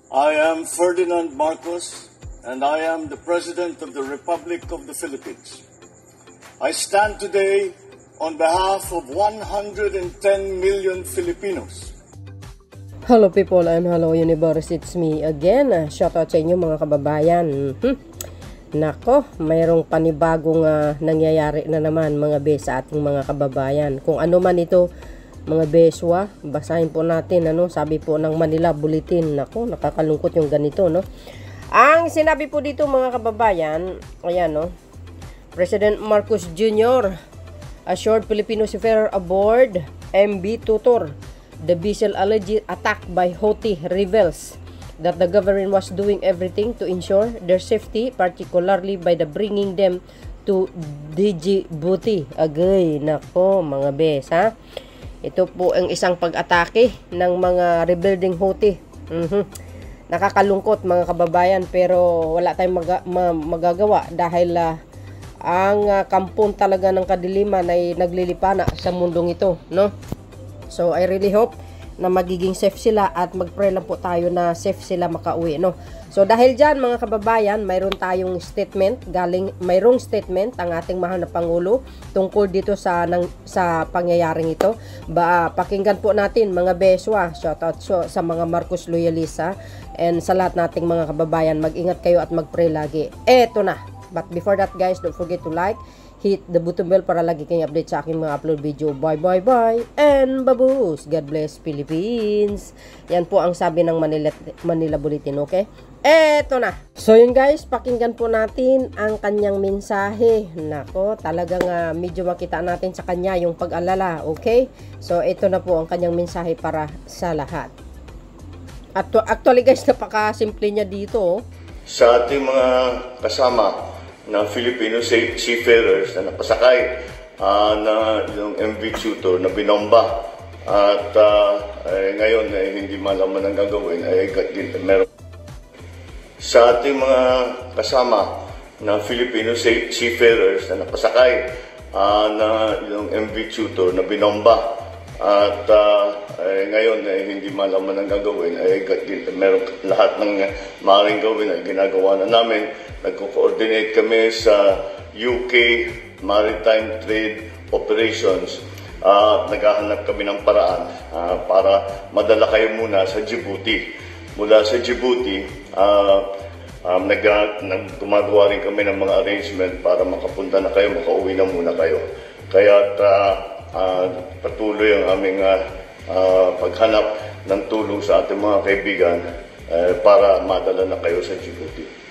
I am Ferdinand Marcos, and I am the President of the Republic of the Philippines. I stand today on behalf of 110 million Filipinos. Hello people and hello universe, it's me again. Shoutout sa inyo mga kababayan. Nako, mayroong panibagong nangyayari na naman mga bes sa ating mga kababayan. Kung ano man ito mga beswa, basahin po natin sabi po ng Manila Bulletin. Nako, nakakalungkot yung ganito Ang sinabi po dito mga kababayan, ayan President Marcos Jr. assured Filipino seafarer aboard MV Tutor the vessel alleged attack by Houthi rebels, that the government was doing everything to ensure their safety, particularly by the bringing them to Djibouti. Agay, nako mga bes Ito po ang isang pag-atake ng mga rebuilding Houthi. Nakakalungkot mga kababayan, pero wala tayong magagawa dahil ang kampon talaga ng kadiliman ay naglilipana sa mundong ito, So I really hope na magiging safe sila at mag-pray lang po tayo na safe sila makauwi, So dahil diyan mga kababayan, mayroong statement ang ating mahal na Pangulo tungkol dito sa pangyayaring ito. Pakinggan po natin mga beswa. Shoutout sa mga Marcos loyalista and sa lahat nating mga kababayan. Mag-ingat kayo at mag-pray lagi. Eto na. But before that guys, don't forget to like, hit the button bell para lagi kayong update sa aking mga upload video. Bye bye bye and babush. God bless Philippines. Yan po ang sabi ng Manila Bulletin, okay? Eto na. So yun guys, pakinggan po natin ang kanyang mensahe. Nako, talagang medyo makita natin sa kanya yung pag-alala, okay? So ito na po ang kanyang mensahe para sa lahat. Actually guys, napaka-simple niya dito. Sa ating mga kasama na Filipino seafarers na napasakay na yung MV Tutor na binomba at ngayon hindi malaman ang gagawin ay meron. Sa ating mga kasama na Filipino seafarers na napasakay na yung MV Tutor na binomba at ngayon hindi malaman ang gagawin ay meron lahat ng maaaring gawin ay ginagawa na namin. Nagko-coordinate kami sa UK Maritime Trade Operations at naghahanap kami ng paraan para madala kayo muna sa Djibouti. Mula sa Djibouti, gumagawa rin kami ng mga arrangement para makapunta na kayo, makauwi na muna kayo. Kaya patuloy ang aming paghanap ng tulong sa ating mga kaibigan para madala na kayo sa Djibouti.